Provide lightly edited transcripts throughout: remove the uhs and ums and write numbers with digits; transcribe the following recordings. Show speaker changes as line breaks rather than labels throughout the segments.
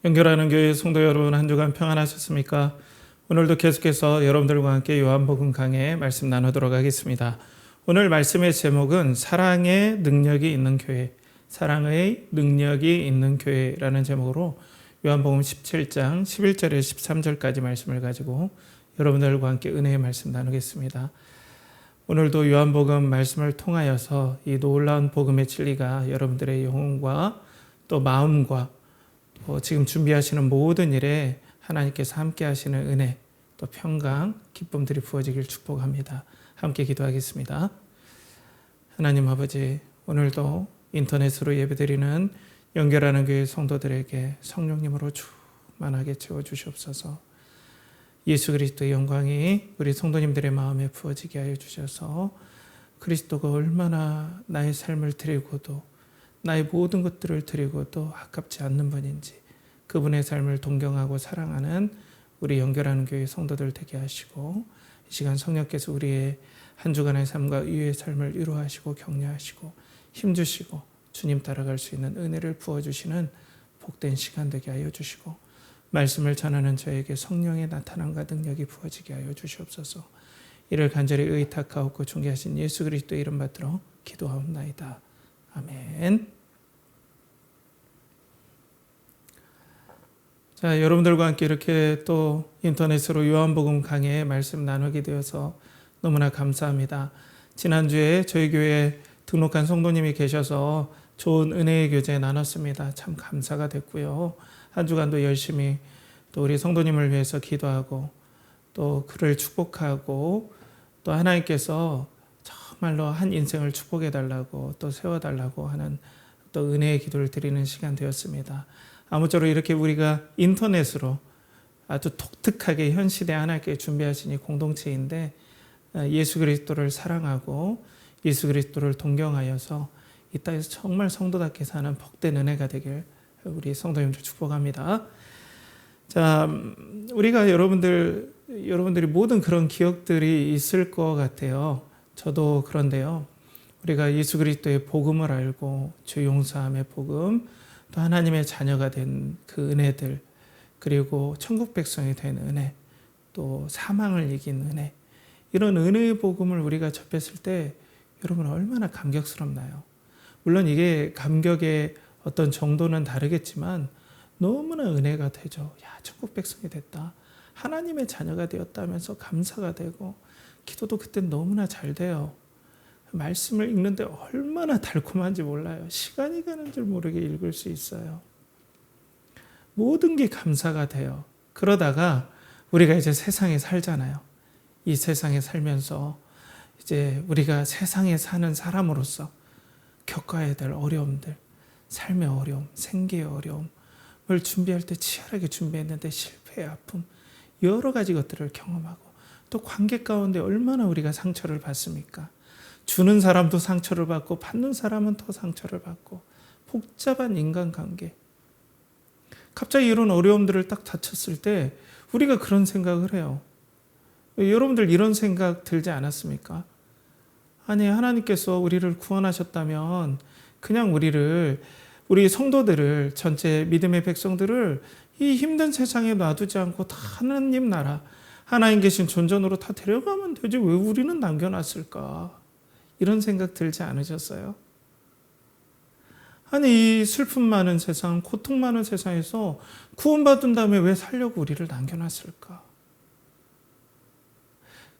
연결하는 교회 성도 여러분, 한 주간 평안하셨습니까? 오늘도 계속해서 여러분들과 함께 요한복음 강해 말씀 나누도록 하겠습니다. 오늘 말씀의 제목은 사랑의 능력이 있는 교회, 사랑의 능력이 있는 교회라는 제목으로 요한복음 17장 11절에 13절까지 말씀을 가지고 여러분들과 함께 은혜의 말씀 나누겠습니다. 오늘도 요한복음 말씀을 통하여서 이 놀라운 복음의 진리가 여러분들의 영혼과 또 마음과 지금 준비하시는 모든 일에 하나님께서 함께 하시는 은혜, 또 평강, 기쁨들이 부어지길 축복합니다. 함께 기도하겠습니다. 하나님 아버지, 오늘도 인터넷으로 예배드리는 연결하는 교회 성도들에게 성령님으로 충만하게 채워주시옵소서. 예수 그리스도의 영광이 우리 성도님들의 마음에 부어지게 하여 주셔서 그리스도가 얼마나 나의 삶을 드리고도 나의 모든 것들을 드리고도 아깝지 않는 분인지 그분의 삶을 동경하고 사랑하는 우리 연결하는 교회 성도들 되게 하시고, 이 시간 성령께서 우리의 한 주간의 삶과 이후의 삶을 위로하시고 격려하시고 힘주시고 주님 따라갈 수 있는 은혜를 부어주시는 복된 시간 되게 하여 주시고, 말씀을 전하는 저에게 성령의 나타남과 능력이 부어지게 하여 주시옵소서. 이를 간절히 의탁하옵고 존귀하신 예수 그리스도의 이름 받들어 기도하옵나이다. 아멘. 자, 여러분들과 함께 이렇게 또 인터넷으로 요한복음 강해 말씀 나누게 되어서 너무나 감사합니다. 지난주에 저희 교회에 등록한 성도님이 계셔서 좋은 은혜의 교제 나눴습니다. 참 감사가 됐고요. 한 주간도 열심히 또 우리 성도님을 위해서 기도하고 또 그를 축복하고 또 하나님께서 정말로 한 인생을 축복해달라고 또 세워달라고 하는 또 은혜의 기도를 드리는 시간 되었습니다. 아무쪼록 이렇게 우리가 인터넷으로 아주 독특하게 현 시대 하나님께 준비하신 이 공동체인데 예수 그리스도를 사랑하고 예수 그리스도를 동경하여서 이 땅에서 정말 성도답게 사는 복된 은혜가 되길 우리 성도님들 축복합니다. 자, 우리가 여러분들이 모든 그런 기억들이 있을 것 같아요. 저도 그런데요. 우리가 예수 그리스도의 복음을 알고 죄 용서함의 복음, 또 하나님의 자녀가 된 그 은혜들, 그리고 천국 백성이 된 은혜, 또 사망을 이긴 은혜, 이런 은혜의 복음을 우리가 접했을 때 여러분 얼마나 감격스럽나요? 물론 이게 감격의 어떤 정도는 다르겠지만 너무나 은혜가 되죠. 야, 천국 백성이 됐다. 하나님의 자녀가 되었다면서 감사가 되고 기도도 그때 너무나 잘 돼요. 말씀을 읽는데 얼마나 달콤한지 몰라요. 시간이 가는 줄 모르게 읽을 수 있어요. 모든 게 감사가 돼요. 그러다가 우리가 이제 세상에 살잖아요. 이 세상에 살면서 이제 우리가 세상에 사는 사람으로서 겪어야 될 어려움들, 삶의 어려움, 생계의 어려움을 준비할 때 치열하게 준비했는데 실패의 아픔, 여러 가지 것들을 경험하고 또 관계 가운데 얼마나 우리가 상처를 받습니까? 주는 사람도 상처를 받고 받는 사람은 더 상처를 받고 복잡한 인간관계. 갑자기 이런 어려움들을 딱 닥쳤을 때 우리가 그런 생각을 해요. 여러분들 이런 생각 들지 않았습니까? 아니, 하나님께서 우리를 구원하셨다면 그냥 우리 성도들을, 전체 믿음의 백성들을 이 힘든 세상에 놔두지 않고 다 하나님 나라, 하나님 계신 존전으로 다 데려가면 되지 왜 우리는 남겨놨을까? 이런 생각 들지 않으셨어요? 아니, 이 슬픔 많은 세상, 고통 많은 세상에서 구원받은 다음에 왜 살려고 우리를 남겨놨을까?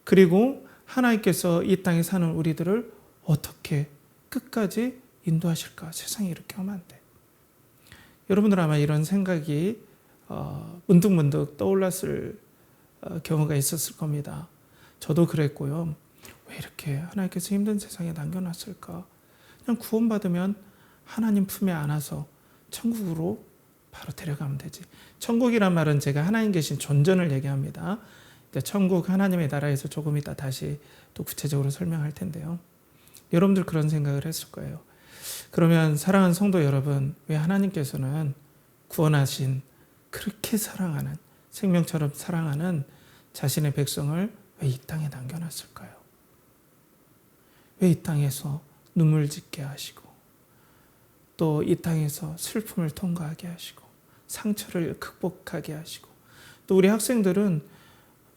그리고 하나님께서 이 땅에 사는 우리들을 어떻게 끝까지 인도하실까? 세상이 이렇게 하면 안 돼. 여러분들 아마 이런 생각이 문득문득 떠올랐을 경우가 있었을 겁니다. 저도 그랬고요. 왜 이렇게 하나님께서 힘든 세상에 남겨놨을까? 그냥 구원받으면 하나님 품에 안아서 천국으로 바로 데려가면 되지. 천국이란 말은 제가 하나님 계신 존전을 얘기합니다. 천국 하나님의 나라에서 조금 이따 다시 또 구체적으로 설명할 텐데요. 여러분들 그런 생각을 했을 거예요. 그러면 사랑하는 성도 여러분, 왜 하나님께서는 구원하신 그렇게 사랑하는, 생명처럼 사랑하는 자신의 백성을 왜 이 땅에 남겨놨을까요? 왜 이 땅에서 눈물 짓게 하시고 또 이 땅에서 슬픔을 통과하게 하시고 상처를 극복하게 하시고 또 우리 학생들은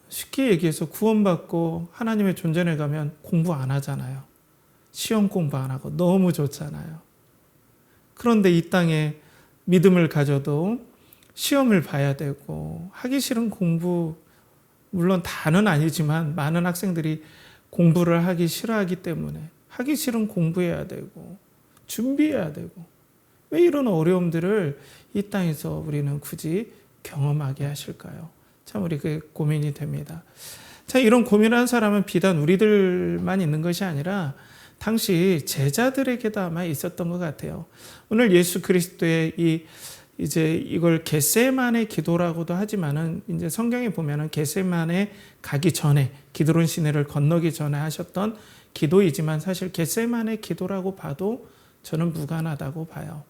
쉽게 얘기해서 구원받고 하나님의 존전에 가면 공부 안 하잖아요. 시험 공부 안 하고 너무 좋잖아요. 그런데 이 땅에 믿음을 가져도 시험을 봐야 되고 하기 싫은 공부, 물론 다는 아니지만 많은 학생들이 공부를 하기 싫어하기 때문에 하기 싫은 공부해야 되고 준비해야 되고 왜 이런 어려움들을 이 땅에서 우리는 굳이 경험하게 하실까요? 참 우리 그 고민이 됩니다. 자, 이런 고민하는 사람은 비단 우리들만 있는 것이 아니라 당시 제자들에게도 아마 있었던 것 같아요. 오늘 예수 그리스도의 이제 이걸 겟세마네 기도라고도 하지만은 이제 성경에 보면은 겟세마네 가기 전에 기드론 시내를 건너기 전에 하셨던 기도이지만 사실 겟세마네 기도라고 봐도 저는 무관하다고 봐요.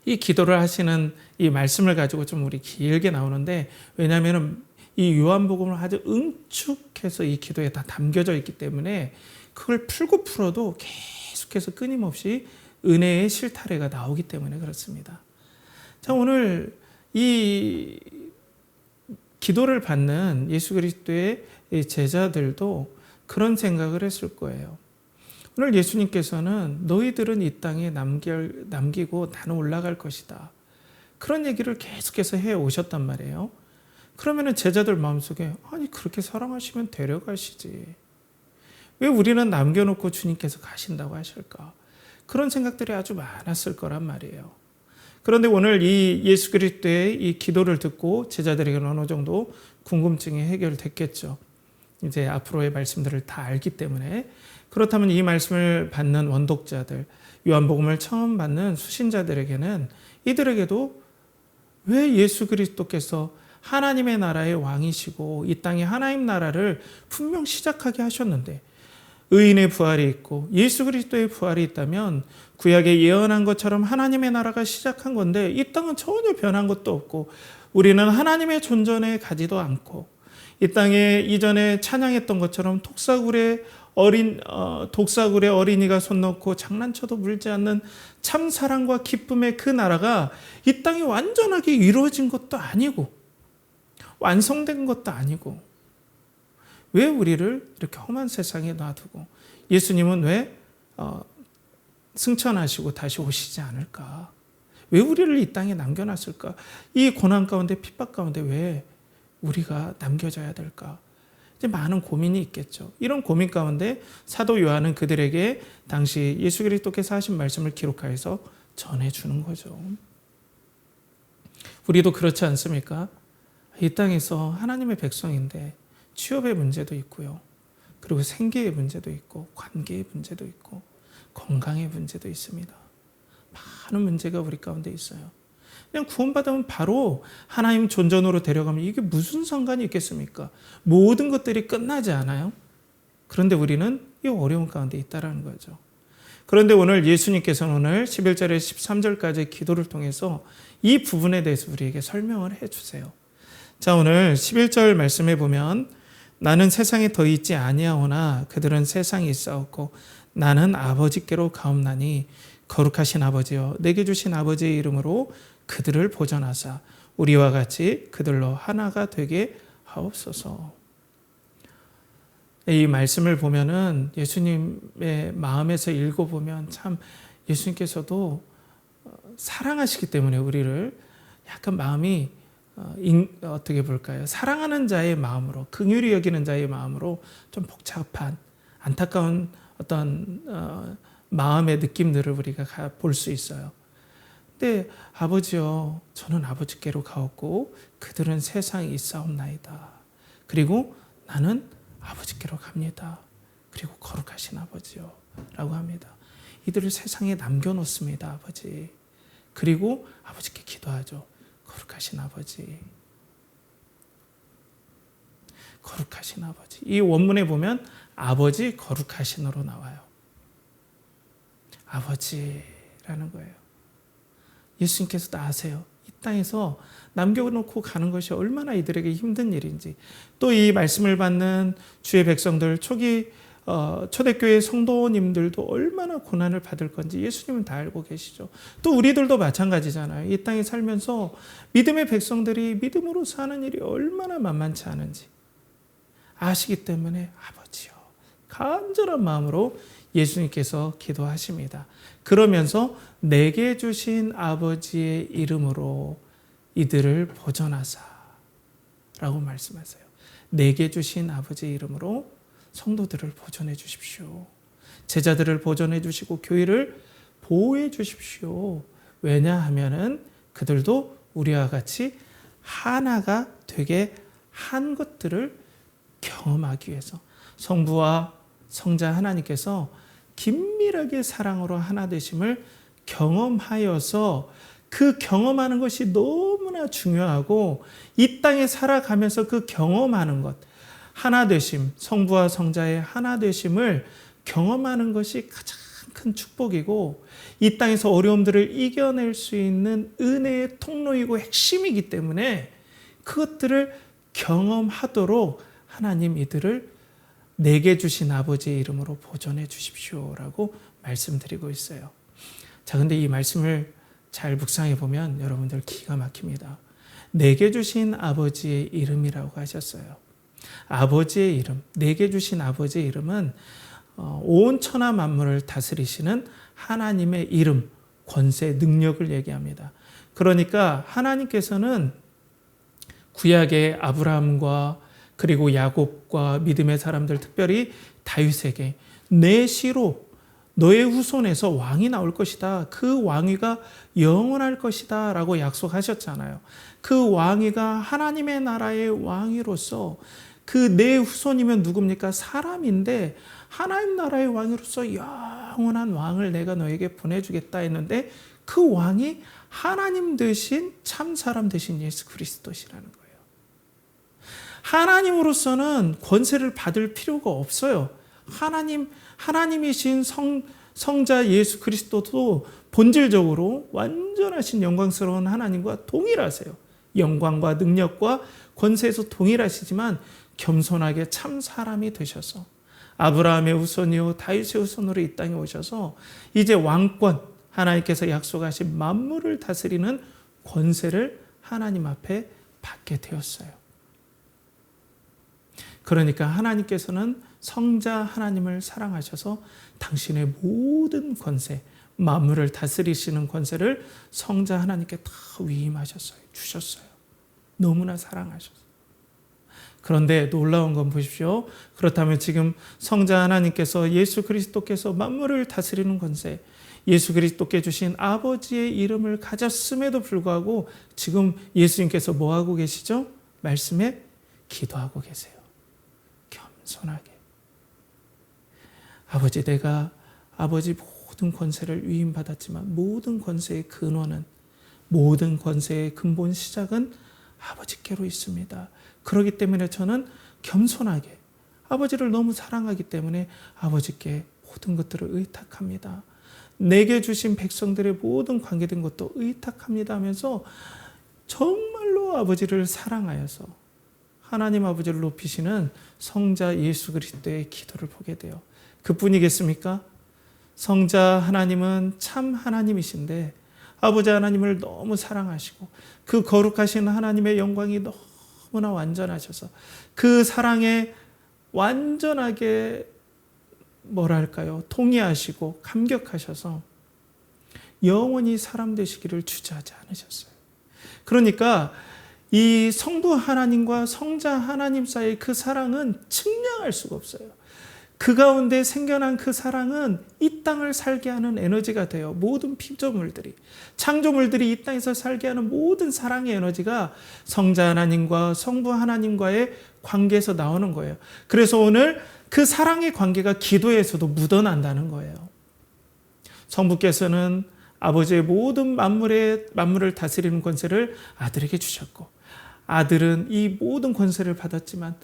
이 기도를 하시는 이 말씀을 가지고 좀 우리 길게 나오는데 왜냐하면 이 요한복음을 아주 응축해서 이 기도에 다 담겨져 있기 때문에 그걸 풀고 풀어도 계속해서 끊임없이 은혜의 실타래가 나오기 때문에 그렇습니다. 자, 오늘 이 기도를 받는 예수 그리스도의 제자들도 그런 생각을 했을 거예요. 오늘 예수님께서는 너희들은 이 땅에 남기고 나는 올라갈 것이다. 그런 얘기를 계속해서 해 오셨단 말이에요. 그러면은 제자들 마음속에 아니 그렇게 사랑하시면 데려가시지. 왜 우리는 남겨놓고 주님께서 가신다고 하실까? 그런 생각들이 아주 많았을 거란 말이에요. 그런데 오늘 이 예수 그리스도의 이 기도를 듣고 제자들에게는 어느 정도 궁금증이 해결됐겠죠. 이제 앞으로의 말씀들을 다 알기 때문에 그렇다면 이 말씀을 받는 원독자들, 요한복음을 처음 받는 수신자들에게는 이들에게도 왜 예수 그리스도께서 하나님의 나라의 왕이시고 이 땅에 하나님 나라를 분명 시작하게 하셨는데 의인의 부활이 있고 예수 그리스도의 부활이 있다면 구약에 예언한 것처럼 하나님의 나라가 시작한 건데 이 땅은 전혀 변한 것도 없고 우리는 하나님의 존전에 가지도 않고 이 땅에 이전에 찬양했던 것처럼 독사굴에 어린이가 손 넣고 장난쳐도 물지 않는 참 사랑과 기쁨의 그 나라가 이 땅에 완전하게 이루어진 것도 아니고 완성된 것도 아니고 왜 우리를 이렇게 험한 세상에 놔두고 예수님은 왜 승천하시고 다시 오시지 않을까? 왜 우리를 이 땅에 남겨놨을까? 이 고난 가운데 핍박 가운데 왜 우리가 남겨져야 될까? 이제 많은 고민이 있겠죠. 이런 고민 가운데 사도 요한은 그들에게 당시 예수 그리스도께서 하신 말씀을 기록하여서 전해주는 거죠. 우리도 그렇지 않습니까? 이 땅에서 하나님의 백성인데 취업의 문제도 있고요. 그리고 생계의 문제도 있고 관계의 문제도 있고 건강의 문제도 있습니다. 많은 문제가 우리 가운데 있어요. 그냥 구원받으면 바로 하나님 존전으로 데려가면 이게 무슨 상관이 있겠습니까? 모든 것들이 끝나지 않아요? 그런데 우리는 이 어려운 가운데 있다는 거죠. 그런데 오늘 예수님께서는 오늘 11절에서 13절까지 기도를 통해서 이 부분에 대해서 우리에게 설명을 해주세요. 자, 오늘 11절 말씀에 보면 나는 세상에 더 있지 아니하오나 그들은 세상에 있사옵고 나는 아버지께로 가옵나니 거룩하신 아버지여 내게 주신 아버지의 이름으로 그들을 보전하사 우리와 같이 그들로 하나가 되게 하옵소서. 이 말씀을 보면은 예수님의 마음에서 읽어보면 참 예수님께서도 사랑하시기 때문에 우리를 약간 마음이 어떻게 볼까요? 사랑하는 자의 마음으로, 긍휼히 여기는 자의 마음으로 좀 복잡한 안타까운 어떤 마음의 느낌들을 우리가 볼 수 있어요. 근데 아버지여 저는 아버지께로 가옵고 그들은 세상에 있사옵나이다. 그리고 나는 아버지께로 갑니다. 그리고 거룩하신 아버지요 라고 합니다. 이들을 세상에 남겨놓습니다. 아버지. 그리고 아버지께 기도하죠. 거룩하신 아버지. 거룩하신 아버지. 이 원문에 보면 아버지 거룩하신으로 나와요. 아버지라는 거예요. 예수님께서도 아세요. 이 땅에서 남겨놓고 가는 것이 얼마나 이들에게 힘든 일인지. 또 이 말씀을 받는 주의 백성들 초기 초대교회 성도님들도 얼마나 고난을 받을 건지 예수님은 다 알고 계시죠. 또 우리들도 마찬가지잖아요. 이 땅에 살면서 믿음의 백성들이 믿음으로 사는 일이 얼마나 만만치 않은지 아시기 때문에 아버지요, 간절한 마음으로 예수님께서 기도하십니다. 그러면서 내게 주신 아버지의 이름으로 이들을 보존하사 라고 말씀하세요. 내게 주신 아버지의 이름으로 성도들을 보존해 주십시오. 제자들을 보존해 주시고 교회를 보호해 주십시오. 왜냐하면은 그들도 우리와 같이 하나가 되게 한 것들을 경험하기 위해서 성부와 성자 하나님께서 긴밀하게 사랑으로 하나 되심을 경험하여서 그 경험하는 것이 너무나 중요하고 이 땅에 살아가면서 그 경험하는 것, 하나 되심, 성부와 성자의 하나 되심을 경험하는 것이 가장 큰 축복이고 이 땅에서 어려움들을 이겨낼 수 있는 은혜의 통로이고 핵심이기 때문에 그것들을 경험하도록 하나님 이들을 내게 주신 아버지의 이름으로 보존해 주십시오라고 말씀드리고 있어요. 자, 근데 이 말씀을 잘 묵상해 보면 여러분들 기가 막힙니다. 내게 주신 아버지의 이름이라고 하셨어요. 아버지의 이름, 내게 주신 아버지의 이름은 온 천하 만물을 다스리시는 하나님의 이름, 권세, 능력을 얘기합니다. 그러니까 하나님께서는 구약의 아브라함과 그리고 야곱과 믿음의 사람들, 특별히 다윗에게 내 씨로 너의 후손에서 왕이 나올 것이다. 그 왕위가 영원할 것이다 라고 약속하셨잖아요. 그 왕위가 하나님의 나라의 왕위로서 그 내 후손이면 누굽니까? 사람인데 하나님 나라의 왕위로서 영원한 왕을 내가 너에게 보내주겠다 했는데 그 왕이 하나님 되신 참 사람 되신 예수 그리스도시라는 거예요. 하나님으로서는 권세를 받을 필요가 없어요. 하나님이신 성자 예수 그리스도도 본질적으로 완전하신 영광스러운 하나님과 동일하세요. 영광과 능력과 권세에서 동일하시지만 겸손하게 참 사람이 되셔서 아브라함의 후손이요 다윗의 후손으로 이 땅에 오셔서 이제 왕권, 하나님께서 약속하신 만물을 다스리는 권세를 하나님 앞에 받게 되었어요. 그러니까 하나님께서는 성자 하나님을 사랑하셔서 당신의 모든 권세, 만물을 다스리시는 권세를 성자 하나님께 다 위임하셨어요. 주셨어요. 너무나 사랑하셔서. 그런데 놀라운 건 보십시오. 그렇다면 지금 성자 하나님께서 예수 그리스도께서 만물을 다스리는 권세, 예수 그리스도께 주신 아버지의 이름을 가졌음에도 불구하고 지금 예수님께서 뭐 하고 계시죠? 말씀에 기도하고 계세요. 겸손하게. 아버지, 내가 아버지 모든 권세를 위임받았지만 모든 권세의 근원은, 모든 권세의 근본 시작은 아버지께로 있습니다. 그렇기 때문에 저는 겸손하게 아버지를 너무 사랑하기 때문에 아버지께 모든 것들을 의탁합니다. 내게 주신 백성들의 모든 관계된 것도 의탁합니다 하면서 정말로 아버지를 사랑하여서 하나님 아버지를 높이시는 성자 예수 그리스도의 기도를 보게 돼요. 그뿐이겠습니까? 성자 하나님은 참 하나님이신데 아버지 하나님을 너무 사랑하시고 그 거룩하신 하나님의 영광이 너무나 완전하셔서 그 사랑에 완전하게 통이하시고 감격하셔서 영원히 사람 되시기를 주저하지 않으셨어요. 그러니까 이 성부 하나님과 성자 하나님 사이의 그 사랑은 측량할 수가 없어요. 그 가운데 생겨난 그 사랑은 이 땅을 살게 하는 에너지가 돼요. 모든 피조물들이, 창조물들이 이 땅에서 살게 하는 모든 사랑의 에너지가 성자 하나님과 성부 하나님과의 관계에서 나오는 거예요. 그래서 오늘 그 사랑의 관계가 기도에서도 묻어난다는 거예요. 성부께서는 아버지의 모든 만물을 다스리는 권세를 아들에게 주셨고 아들은 이 모든 권세를 받았지만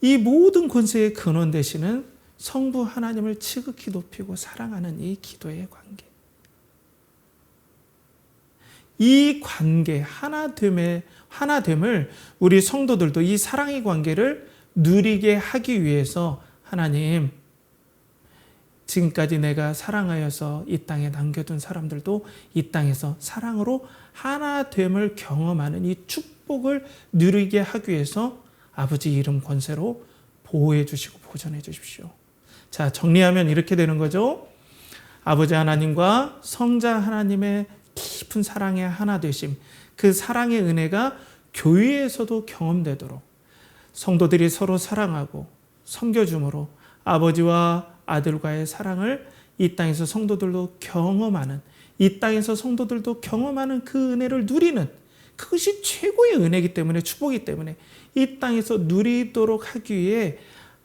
이 모든 권세의 근원 되시는 성부 하나님을 지극히 높이고 사랑하는 이 기도의 관계. 이 관계, 하나됨을 우리 성도들도 이 사랑의 관계를 누리게 하기 위해서 하나님, 지금까지 내가 사랑하여서 이 땅에 남겨둔 사람들도 이 땅에서 사랑으로 하나됨을 경험하는 이 축복을 누리게 하기 위해서 아버지 이름 권세로 보호해 주시고 보존해 주십시오. 자, 정리하면 이렇게 되는 거죠. 아버지 하나님과 성자 하나님의 깊은 사랑의 하나 되심, 그 사랑의 은혜가 교회에서도 경험되도록 성도들이 서로 사랑하고 섬겨줌으로 아버지와 아들과의 사랑을 이 땅에서 성도들도 경험하는, 이 땅에서 성도들도 경험하는 그 은혜를 누리는, 그것이 최고의 은혜이기 때문에, 축복이기 때문에 이 땅에서 누리도록 하기 위해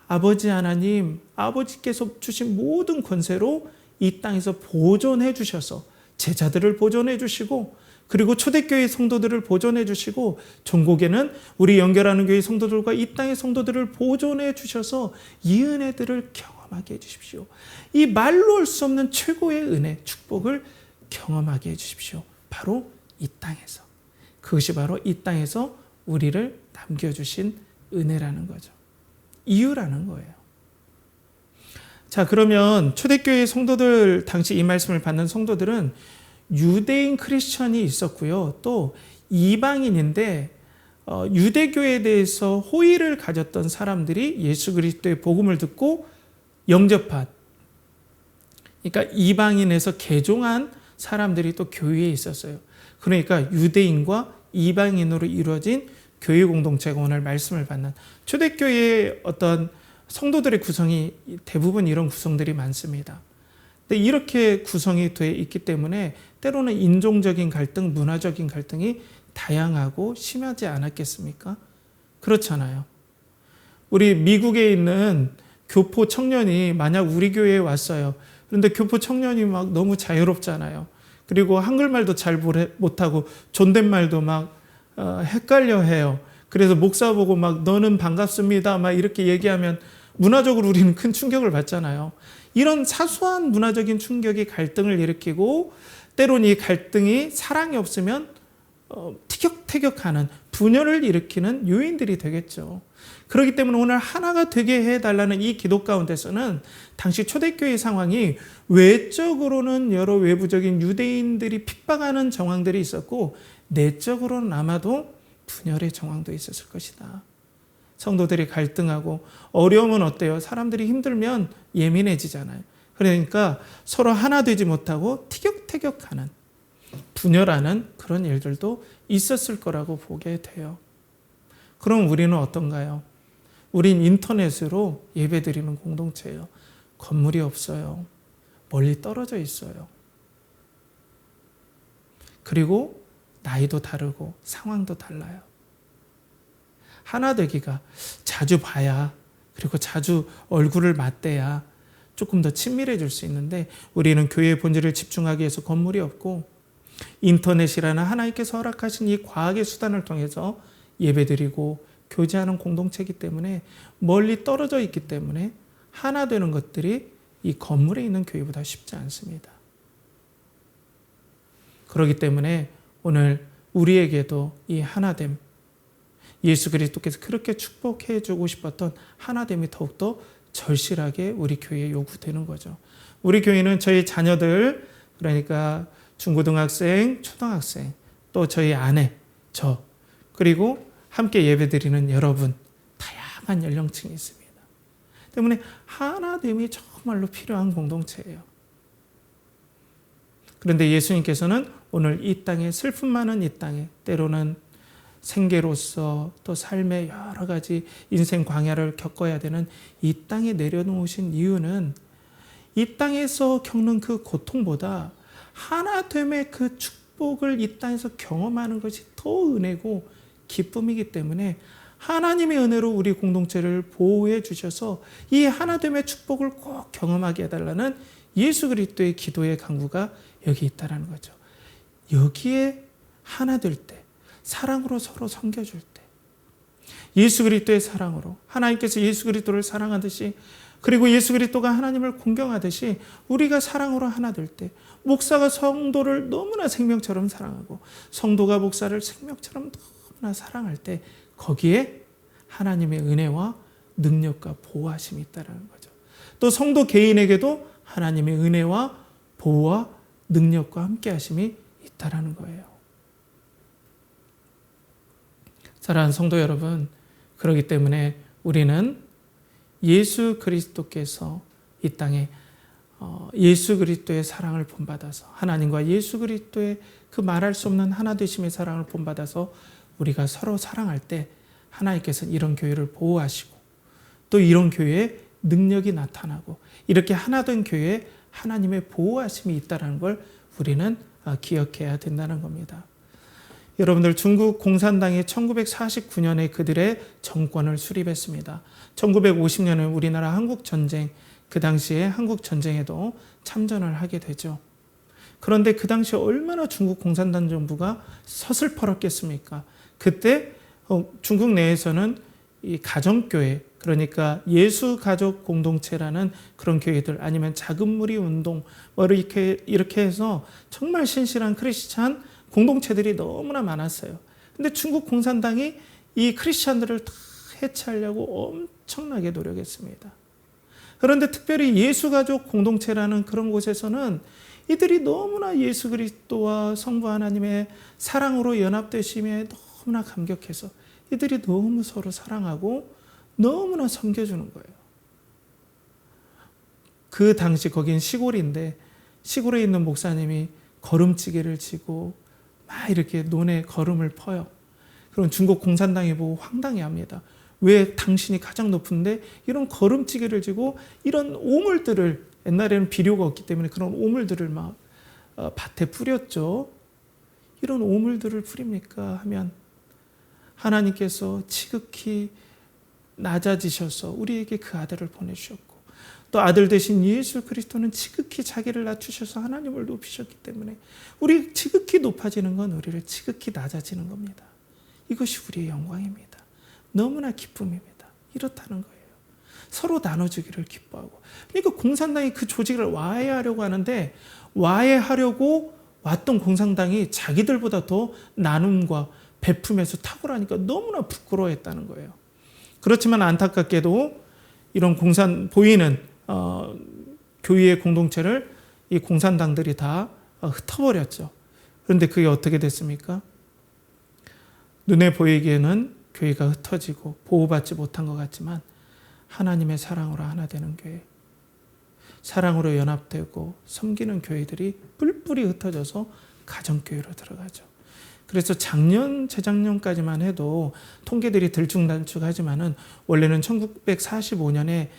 아버지 하나님, 아버지께서 주신 모든 권세로 이 땅에서 보존해 주셔서 제자들을 보존해 주시고, 그리고 초대교회 성도들을 보존해 주시고, 전국에는 우리 연결하는 교회 성도들과 이 땅의 성도들을 보존해 주셔서 이 은혜들을 경험하게 해 주십시오. 이 말로 할 수 없는 최고의 은혜, 축복을 경험하게 해 주십시오. 바로 이 땅에서. 그것이 바로 이 땅에서 우리를 남겨주신 은혜라는 거죠. 이유라는 거예요. 자, 그러면 초대교회 성도들, 당시 이 말씀을 받는 성도들은 유대인 크리스천이 있었고요. 또 이방인인데 유대교에 대해서 호의를 가졌던 사람들이 예수 그리스도의 복음을 듣고 영접한, 그러니까 이방인에서 개종한 사람들이 또 교회에 있었어요. 그러니까 유대인과 이방인으로 이루어진 교회 공동체가 오늘 말씀을 받는 초대교회의 어떤 성도들의 구성이 대부분 이런 구성들이 많습니다. 근데 이렇게 구성이 돼 있기 때문에 때로는 인종적인 갈등, 문화적인 갈등이 다양하고 심하지 않았겠습니까? 그렇잖아요. 우리 미국에 있는 교포 청년이 만약 우리 교회에 왔어요. 그런데 교포 청년이 막 너무 자유롭잖아요. 그리고 한글말도 잘 못하고 존댓말도 막 헷갈려 해요. 그래서 목사 보고 막 너는 반갑습니다 막 이렇게 얘기하면 문화적으로 우리는 큰 충격을 받잖아요. 이런 사소한 문화적인 충격이 갈등을 일으키고, 때론 이 갈등이 사랑이 없으면 티격태격하는, 분열을 일으키는 요인들이 되겠죠. 그렇기 때문에 오늘 하나가 되게 해달라는 이 기도 가운데서는 당시 초대교회 상황이 외적으로는 여러 외부적인 유대인들이 핍박하는 정황들이 있었고, 내적으로는 아마도 분열의 정황도 있었을 것이다. 성도들이 갈등하고, 어려움은 어때요? 사람들이 힘들면 예민해지잖아요. 그러니까 서로 하나 되지 못하고 티격태격하는, 분열하는 그런 일들도 있었을 거라고 보게 돼요. 그럼 우리는 어떤가요? 우린 인터넷으로 예배드리는 공동체예요. 건물이 없어요. 멀리 떨어져 있어요. 그리고 나이도 다르고 상황도 달라요. 하나 되기가 자주 봐야, 그리고 자주 얼굴을 맞대야 조금 더 친밀해질 수 있는데, 우리는 교회의 본질을 집중하기 위해서 건물이 없고 인터넷이라는 하나님께서 허락하신 이 과학의 수단을 통해서 예배드리고 교제하는 공동체이기 때문에, 멀리 떨어져 있기 때문에 하나 되는 것들이 이 건물에 있는 교회보다 쉽지 않습니다. 그렇기 때문에 오늘 우리에게도 이 하나됨, 예수 그리스도께서 그렇게 축복해 주고 싶었던 하나됨이 더욱더 절실하게 우리 교회에 요구되는 거죠. 우리 교회는 저희 자녀들, 그러니까 중고등학생, 초등학생, 또 저희 아내, 저, 그리고 함께 예배드리는 여러분, 다양한 연령층이 있습니다. 때문에 하나됨이 정말로 필요한 공동체예요. 그런데 예수님께서는 오늘 이 땅에, 슬픔 많은 이 땅에, 때로는 생계로서 또 삶의 여러 가지 인생 광야를 겪어야 되는 이 땅에 내려놓으신 이유는 이 땅에서 겪는 그 고통보다 하나됨의 그 축복을 이 땅에서 경험하는 것이 더 은혜고 기쁨이기 때문에 하나님의 은혜로 우리 공동체를 보호해 주셔서 이 하나됨의 축복을 꼭 경험하게 해달라는 예수 그리스도의 기도의 간구가 여기 있다는 거죠. 여기에 하나 될 때, 사랑으로 서로 섬겨줄 때, 예수 그리스도의 사랑으로, 하나님께서 예수 그리스도를 사랑하듯이, 그리고 예수 그리스도가 하나님을 공경하듯이 우리가 사랑으로 하나 될 때, 목사가 성도를 너무나 생명처럼 사랑하고 성도가 목사를 생명처럼 너무나 사랑할 때, 거기에 하나님의 은혜와 능력과 보호하심이 있다는 거죠. 또 성도 개인에게도 하나님의 은혜와 보호와 능력과 함께 하심이 있다라는 거예요. 사랑하는 성도 여러분, 그렇기 때문에 우리는 예수 그리스도께서 이 땅에 예수 그리스도의 사랑을 본받아서 하나님과 예수 그리스도의 그 말할 수 없는 하나 되심의 사랑을 본받아서 우리가 서로 사랑할 때 하나님께서는 이런 교회를 보호하시고 또 이런 교회에 능력이 나타나고 이렇게 하나 된 교회에 하나님의 보호하심이 있다는 걸 우리는 기억해야 된다는 겁니다. 여러분들, 중국 공산당이 1949년에 그들의 정권을 수립했습니다. 1950년에 우리나라 한국전쟁, 그 당시에 한국전쟁에도 참전을 하게 되죠. 그런데 그 당시에 얼마나 중국 공산당 정부가 서슬퍼렇겠습니까? 그때 중국 내에서는 이 가정교회, 그러니까 예수가족 공동체라는 그런 교회들, 아니면 작은무리 운동, 이렇게 해서 정말 신실한 크리스찬 공동체들이 너무나 많았어요. 근데 중국 공산당이 이 크리스찬들을 다 해체하려고 엄청나게 노력했습니다. 그런데 특별히 예수가족 공동체라는 그런 곳에서는 이들이 너무나 예수 그리스도와 성부 하나님의 사랑으로 연합되심에 너무나 감격해서 이들이 너무 서로 사랑하고 너무나 섬겨주는 거예요. 그 당시 거긴 시골인데 시골에 있는 목사님이 걸음찌개를 지고 막 이렇게 논에 걸음을 퍼요. 그럼 중국 공산당이 보고 황당해합니다. 왜 당신이 가장 높은데 이런 걸음찌개를 지고 이런 오물들을, 옛날에는 비료가 없기 때문에 그런 오물들을 막 밭에 뿌렸죠. 이런 오물들을 뿌립니까? 하면 하나님께서 지극히 낮아지셔서 우리에게 그 아들을 보내주셨고 또 아들 되신 예수 그리스도는 지극히 자기를 낮추셔서 하나님을 높이셨기 때문에 우리 지극히 높아지는 건 우리를 지극히 낮아지는 겁니다. 이것이 우리의 영광입니다. 너무나 기쁨입니다. 이렇다는 거예요. 서로 나눠주기를 기뻐하고. 그러니까 공산당이 그 조직을 와해하려고 하는데 와해하려고 왔던 공산당이 자기들보다 더 나눔과 베품에서 탁월하니까 너무나 부끄러워했다는 거예요. 그렇지만 안타깝게도 이런 보이는 교회의 공동체를 이 공산당들이 다 흩어버렸죠. 그런데 그게 어떻게 됐습니까? 눈에 보이기에는 교회가 흩어지고 보호받지 못한 것 같지만 하나님의 사랑으로 하나 되는 교회, 사랑으로 연합되고 섬기는 교회들이 뿔뿔이 흩어져서 가정교회로 들어가죠. 그래서 재작년까지만 해도 통계들이 들쭉날쭉하지만은 원래는 1945년에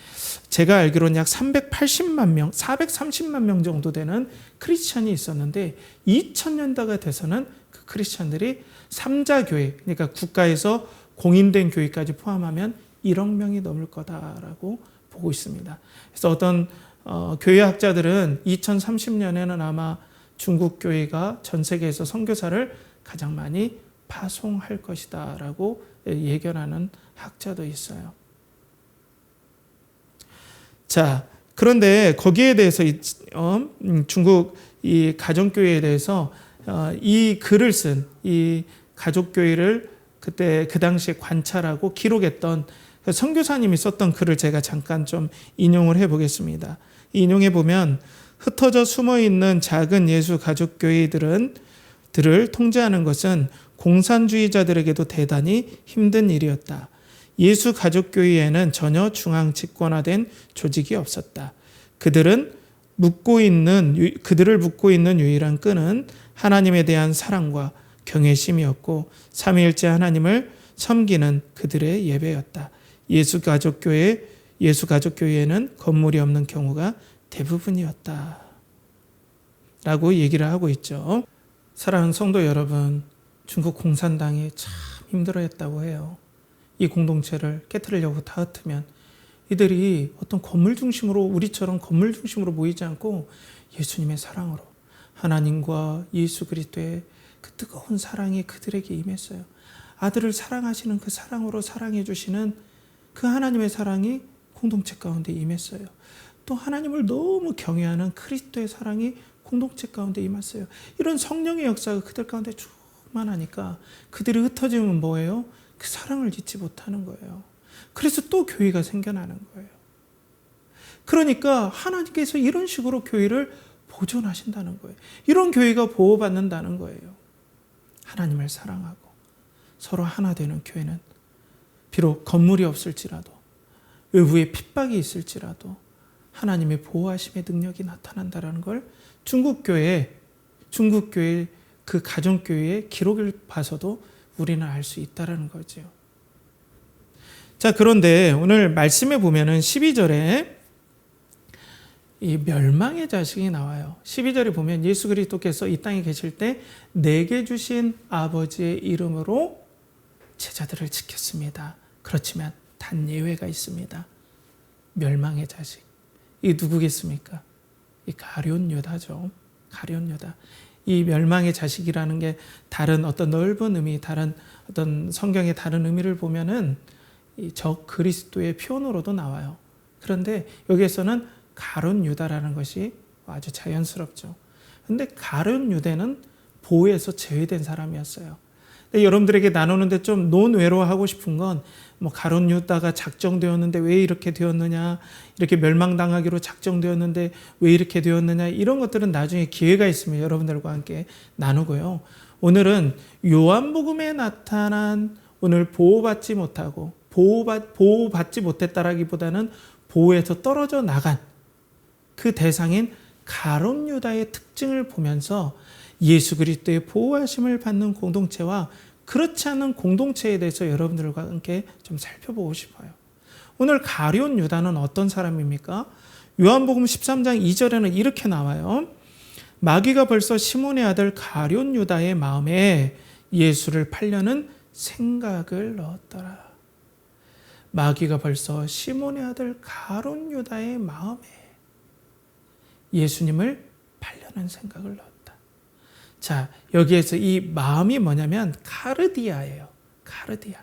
제가 알기로는 약 380만 명, 430만 명 정도 되는 크리스찬이 있었는데 2000년대가 돼서는 그 크리스찬들이 3자 교회, 그러니까 국가에서 공인된 교회까지 포함하면 1억 명이 넘을 거다라고 보고 있습니다. 그래서 어떤 교회학자들은 2030년에는 아마 중국 교회가 전 세계에서 선교사를 가장 많이 파송할 것이다라고 예견하는 학자도 있어요. 자, 그런데 거기에 대해서 중국 이 가정교회에 대해서 이 글을 쓴 이 가족교회를 그때 그 당시에 관찰하고 기록했던 선교사님이 썼던 글을 제가 잠깐 좀 인용을 해보겠습니다. 인용해 보면 흩어져 숨어 있는 작은 예수 가족교회들을 통제하는 것은 공산주의자들에게도 대단히 힘든 일이었다. 예수 가족교회에는 전혀 중앙 집권화된 조직이 없었다. 그들을 묶고 있는 유일한 끈은 하나님에 대한 사랑과 경외심이었고 삼위일체 하나님을 섬기는 그들의 예배였다. 예수 가족교회에는 건물이 없는 경우가 대부분이었다. 라고 얘기를 하고 있죠. 사랑하는 성도 여러분, 중국 공산당이 참 힘들어했다고 해요. 이 공동체를 깨트리려고 다 흩으면 이들이 어떤 건물 중심으로, 우리처럼 건물 중심으로 모이지 않고 예수님의 사랑으로, 하나님과 예수 그리스도의 그 뜨거운 사랑이 그들에게 임했어요. 아들을 사랑하시는 그 사랑으로 사랑해 주시는 그 하나님의 사랑이 공동체 가운데 임했어요. 또 하나님을 너무 경외하는 그리스도의 사랑이 공동체 가운데 임했어요. 이런 성령의 역사가 그들 가운데 충만하니까 그들이 흩어지면 뭐예요? 그 사랑을 잊지 못하는 거예요. 그래서 또 교회가 생겨나는 거예요. 그러니까 하나님께서 이런 식으로 교회를 보존하신다는 거예요. 이런 교회가 보호받는다는 거예요. 하나님을 사랑하고 서로 하나 되는 교회는 비록 건물이 없을지라도 외부에 핍박이 있을지라도 하나님의 보호하심의 능력이 나타난다는 걸 중국 교회 그 가정교회의 기록을 봐서도 우리는 알 수 있다는 거죠. 자, 그런데 오늘 말씀에 보면은 12절에 이 멸망의 자식이 나와요. 12절에 보면 예수 그리스도께서 이 땅에 계실 때 내게 주신 아버지의 이름으로 제자들을 지켰습니다. 그렇지만 단 예외가 있습니다. 멸망의 자식. 이 누구겠습니까? 이 가룟 유다죠. 가룟 유다. 이 멸망의 자식이라는 게 다른 어떤 넓은 의미, 다른 어떤 성경의 다른 의미를 보면은 이 적 그리스도의 표현으로도 나와요. 그런데 여기에서는 가룟 유다라는 것이 아주 자연스럽죠. 근데 가룟 유다는 보호에서 제외된 사람이었어요. 근데 여러분들에게 나누는데 좀 논외로하고 싶은 건 뭐 가룟 유다가 작정되었는데 왜 이렇게 되었느냐, 이렇게 멸망당하기로 작정되었는데 왜 이렇게 되었느냐, 이런 것들은 나중에 기회가 있으면 여러분들과 함께 나누고요. 오늘은 요한복음에 나타난 오늘 보호받지 못하고 보호받지 못했다라기보다는 보호에서 떨어져 나간 그 대상인 가룟 유다의 특징을 보면서 예수 그리스도의 보호하심을 받는 공동체와 그렇지 않은 공동체에 대해서 여러분들과 함께 좀 살펴보고 싶어요. 오늘 가룟 유다는 어떤 사람입니까? 요한복음 13장 2절에는 이렇게 나와요. 마귀가 벌써 시몬의 아들 가룟 유다의 마음에 예수를 팔려는 생각을 넣었더라. 마귀가 벌써 시몬의 아들 가룟 유다의 마음에 예수님을 팔려는 생각을 넣었다. 자, 여기에서 이 마음이 뭐냐면 카르디아예요. 카르디아.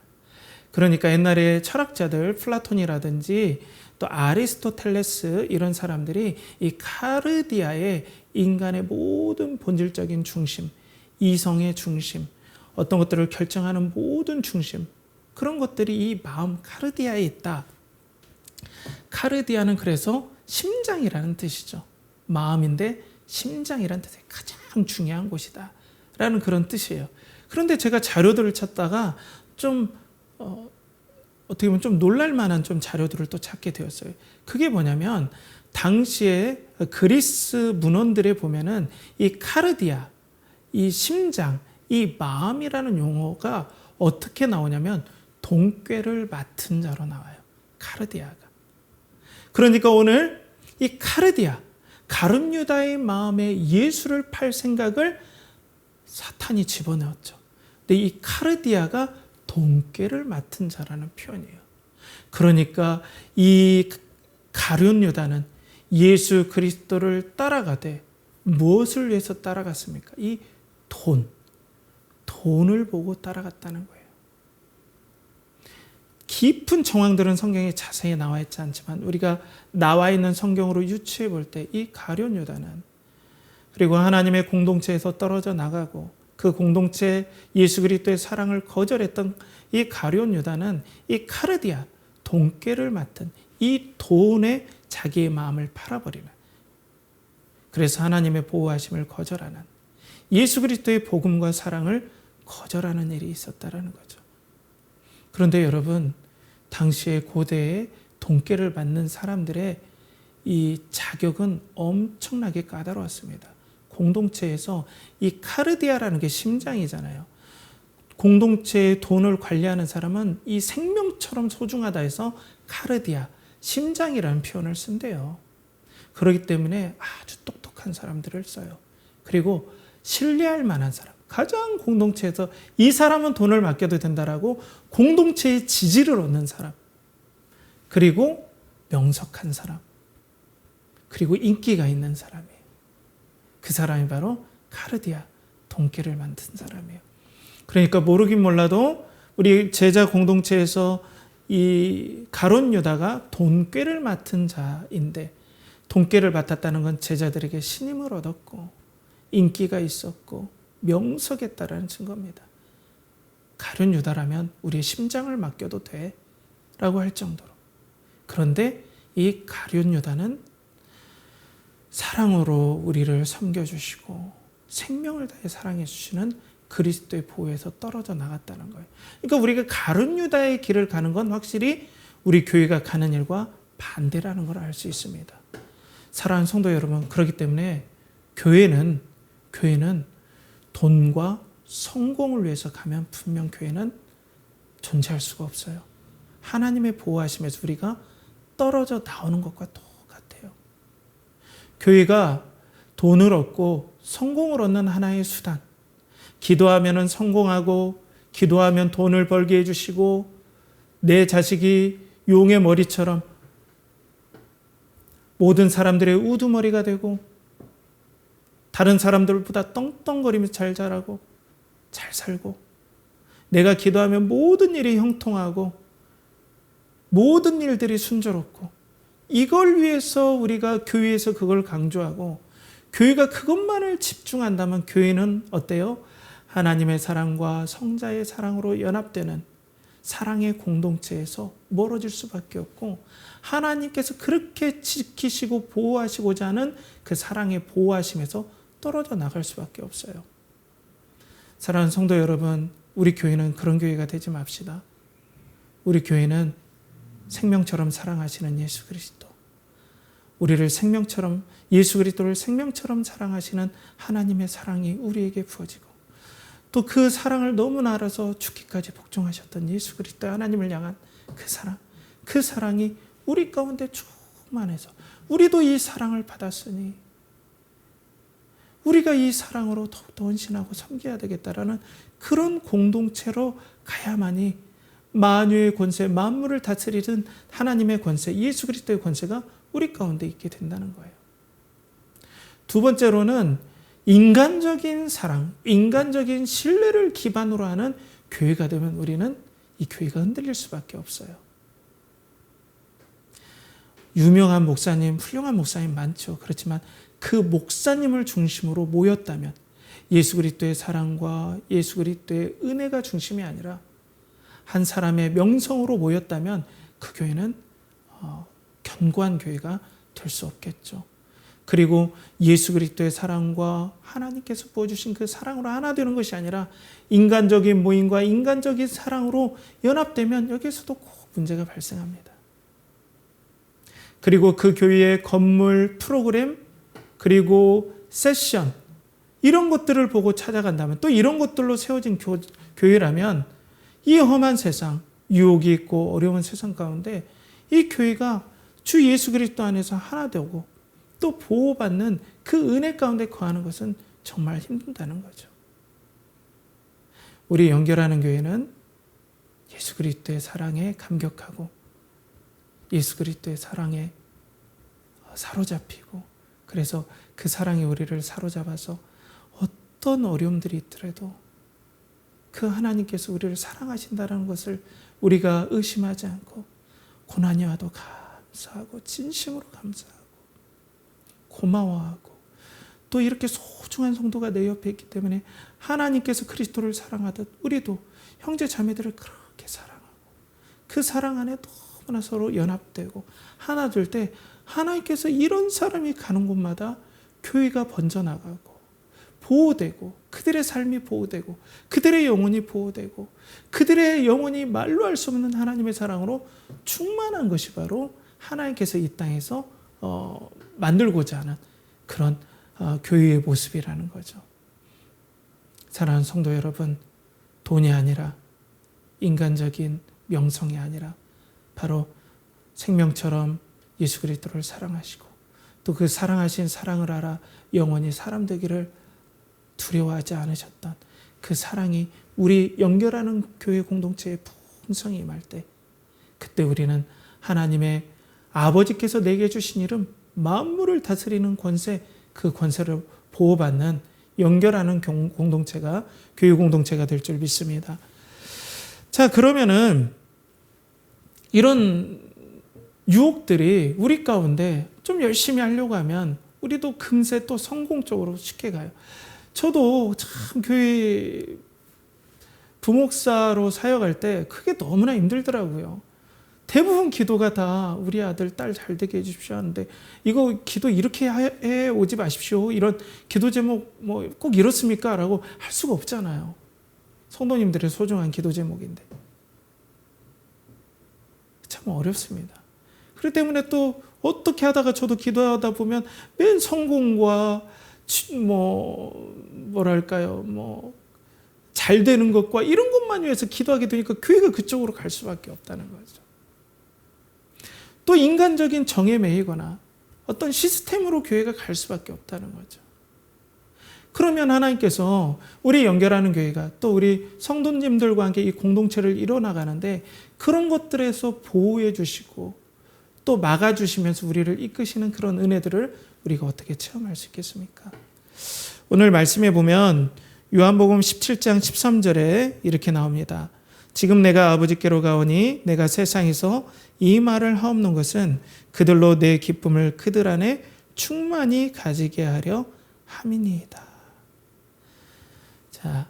그러니까 옛날에 철학자들 플라톤이라든지 또 아리스토텔레스 이런 사람들이 이 카르디아의 인간의 모든 본질적인 중심, 이성의 중심, 어떤 것들을 결정하는 모든 중심, 그런 것들이 이 마음 카르디아에 있다. 카르디아는 그래서 심장이라는 뜻이죠. 마음인데 심장이라는 뜻이 가장 중요한 곳이다 라는 그런 뜻이에요. 그런데 제가 자료들을 찾다가 좀 어떻게 보면 좀 놀랄만한 좀 자료들을 또 찾게 되었어요. 그게 뭐냐면 당시에 그리스 문헌들에 보면은 이 카르디아, 이 심장, 이 마음이라는 용어가 어떻게 나오냐면 동꾀를 맡은 자로 나와요. 카르디아가. 그러니까 오늘 이 카르디아, 가룟 유다의 마음에 예수를 팔 생각을 사탄이 집어넣었죠. 근데 이 카르디아가 동꾀를 맡은 자라는 표현이에요. 그러니까 이 가룟 유다는 예수 그리스도를 따라가되 무엇을 위해서 따라갔습니까? 이 돈을 보고 따라갔다는 거예요. 깊은 정황들은 성경에 자세히 나와 있지 않지만 우리가 나와 있는 성경으로 유추해 볼 때 이 가룟 유다는 그리고 하나님의 공동체에서 떨어져 나가고 그 공동체 예수 그리스도의 사랑을 거절했던 이 가룟 유다는 이 카르디아, 돈꾀를 맡은 이 돈에 자기의 마음을 팔아버리는, 그래서 하나님의 보호하심을 거절하는, 예수 그리스도의 복음과 사랑을 거절하는 일이 있었다라는 거죠. 그런데 여러분, 당시의 고대에 돈꾀를 받는 사람들의 이 자격은 엄청나게 까다로웠습니다. 공동체에서 이 카르디아라는 게 심장이잖아요. 공동체의 돈을 관리하는 사람은 이 생명처럼 소중하다 해서 카르디아, 심장이라는 표현을 쓴대요. 그렇기 때문에 아주 똑똑한 사람들을 써요. 그리고 신뢰할 만한 사람, 가장 공동체에서 이 사람은 돈을 맡겨도 된다라고 공동체의 지지를 얻는 사람, 그리고 명석한 사람, 그리고 인기가 있는 사람이에요. 그 사람이 바로 카르디아, 돈꾀를 만든 사람이에요. 그러니까 모르긴 몰라도 우리 제자 공동체에서 이 가룟 유다가 돈꾀를 맡은 자인데, 돈꾀를 맡았다는 건 제자들에게 신임을 얻었고 인기가 있었고 명석했다라는 증거입니다. 가룟 유다라면 우리의 심장을 맡겨도 돼 라고 할 정도로. 그런데 이 가룟 유다는 사랑으로 우리를 섬겨주시고 생명을 다해 사랑해 주시는 그리스도의 보호에서 떨어져 나갔다는 거예요. 그러니까 우리가 가룟 유다의 길을 가는 건 확실히 우리 교회가 가는 일과 반대라는 걸 알 수 있습니다. 사랑하는 성도 여러분, 그렇기 때문에 교회는 돈과 성공을 위해서 가면 분명 교회는 존재할 수가 없어요. 하나님의 보호하심에서 우리가 떨어져 나오는 것과 똑같아요. 교회가 돈을 얻고 성공을 얻는 하나의 수단, 기도하면 성공하고 기도하면 돈을 벌게 해주시고 내 자식이 용의 머리처럼 모든 사람들의 우두머리가 되고 다른 사람들보다 떵떵거리면서 잘 자라고 잘 살고 내가 기도하면 모든 일이 형통하고 모든 일들이 순조롭고 이걸 위해서 우리가 교회에서 그걸 강조하고 교회가 그것만을 집중한다면 교회는 어때요? 하나님의 사랑과 성자의 사랑으로 연합되는 사랑의 공동체에서 멀어질 수밖에 없고 하나님께서 그렇게 지키시고 보호하시고자 하는 그 사랑의 보호하심에서 떨어져 나갈 수밖에 없어요. 사랑하는 성도 여러분, 우리 교회는 그런 교회가 되지 맙시다. 우리 교회는 생명처럼 사랑하시는 예수 그리스도, 우리를 생명처럼 예수 그리스도를 생명처럼 사랑하시는 하나님의 사랑이 우리에게 부어지고 또 그 사랑을 너무나 알아서 죽기까지 복종하셨던 예수 그리스도 하나님을 향한 그 사랑이 우리 가운데 충만해서 우리도 이 사랑을 받았으니 우리가 이 사랑으로 더욱더 헌신하고 섬겨야 되겠다라는 그런 공동체로 가야만이 만유의 권세, 만물을 다스리는 하나님의 권세, 예수 그리스도의 권세가 우리 가운데 있게 된다는 거예요. 두 번째로는 인간적인 사랑, 인간적인 신뢰를 기반으로 하는 교회가 되면 우리는 이 교회가 흔들릴 수밖에 없어요. 유명한 목사님, 훌륭한 목사님 많죠. 그렇지만 그 목사님을 중심으로 모였다면 예수 그리스도의 사랑과 예수 그리스도의 은혜가 중심이 아니라 한 사람의 명성으로 모였다면 그 교회는 견고한 교회가 될 수 없겠죠. 그리고 예수 그리스도의 사랑과 하나님께서 부어주신 그 사랑으로 하나 되는 것이 아니라 인간적인 모임과 인간적인 사랑으로 연합되면 여기에서도 꼭 문제가 발생합니다. 그리고 그 교회의 건물, 프로그램, 그리고 세션 이런 것들을 보고 찾아간다면 또 이런 것들로 세워진 교회라면 이 험한 세상, 유혹이 있고 어려운 세상 가운데 이 교회가 주 예수 그리스도 안에서 하나 되고 또 보호받는 그 은혜 가운데 거하는 것은 정말 힘든다는 거죠. 우리 연결하는 교회는 예수 그리스도의 사랑에 감격하고 예수 그리스도의 사랑에 사로잡히고 그래서 그 사랑이 우리를 사로잡아서 어떤 어려움들이 있더라도 그 하나님께서 우리를 사랑하신다는 것을 우리가 의심하지 않고 고난이 와도 감사하고 진심으로 감사하고 고마워하고 또 이렇게 소중한 성도가 내 옆에 있기 때문에 하나님께서 그리스도를 사랑하듯 우리도 형제 자매들을 그렇게 사랑하고 그 사랑 안에 너무나 서로 연합되고 하나 될 때 하나님께서 이런 사람이 가는 곳마다 교회가 번져나가고 보호되고 그들의 삶이 보호되고 그들의 영혼이 보호되고 그들의 영혼이 말로 할 수 없는 하나님의 사랑으로 충만한 것이 바로 하나님께서 이 땅에서 만들고자 하는 그런 교회의 모습이라는 거죠. 사랑하는 성도 여러분, 돈이 아니라 인간적인 명성이 아니라 바로 생명처럼 예수 그리스도를 사랑하시고 또 그 사랑하신 사랑을 알아 영원히 사람 되기를 두려워하지 않으셨던 그 사랑이 우리 연결하는 교회 공동체의 풍성이 임할 때 그때 우리는 하나님의 아버지께서 내게 주신 이름 만물을 다스리는 권세, 그 권세를 보호받는 연결하는 공동체가 교회 공동체가 될 줄 믿습니다. 자, 그러면은 이런 유혹들이 우리 가운데 좀 열심히 하려고 하면 우리도 금세 또 성공 쪽으로 쉽게 가요. 저도 참 교회 부목사로 사역할 때 그게 너무나 힘들더라고요. 대부분 기도가 다 우리 아들, 딸 잘 되게 해주십시오 하는데 이거 기도 이렇게 해 오지 마십시오. 이런 기도 제목 뭐 꼭 이렇습니까? 라고 할 수가 없잖아요. 성도님들의 소중한 기도 제목인데. 참 어렵습니다. 그렇기 때문에 또 어떻게 하다가 저도 기도하다 보면 맨 성공과 잘 되는 것과 이런 것만 위해서 기도하게 되니까 교회가 그쪽으로 갈 수밖에 없다는 거죠. 또 인간적인 정에 매이거나 어떤 시스템으로 교회가 갈 수밖에 없다는 거죠. 그러면 하나님께서 우리 연결하는 교회가 또 우리 성도님들과 함께 이 공동체를 이뤄나가는데 그런 것들에서 보호해 주시고 또 막아주시면서 우리를 이끄시는 그런 은혜들을 우리가 어떻게 체험할 수 있겠습니까? 오늘 말씀에 보면 요한복음 17장 13절에 이렇게 나옵니다. 지금 내가 아버지께로 가오니 내가 세상에서 이 말을 하옵는 것은 그들로 내 기쁨을 그들 안에 충만히 가지게 하려 함이니이다. 자,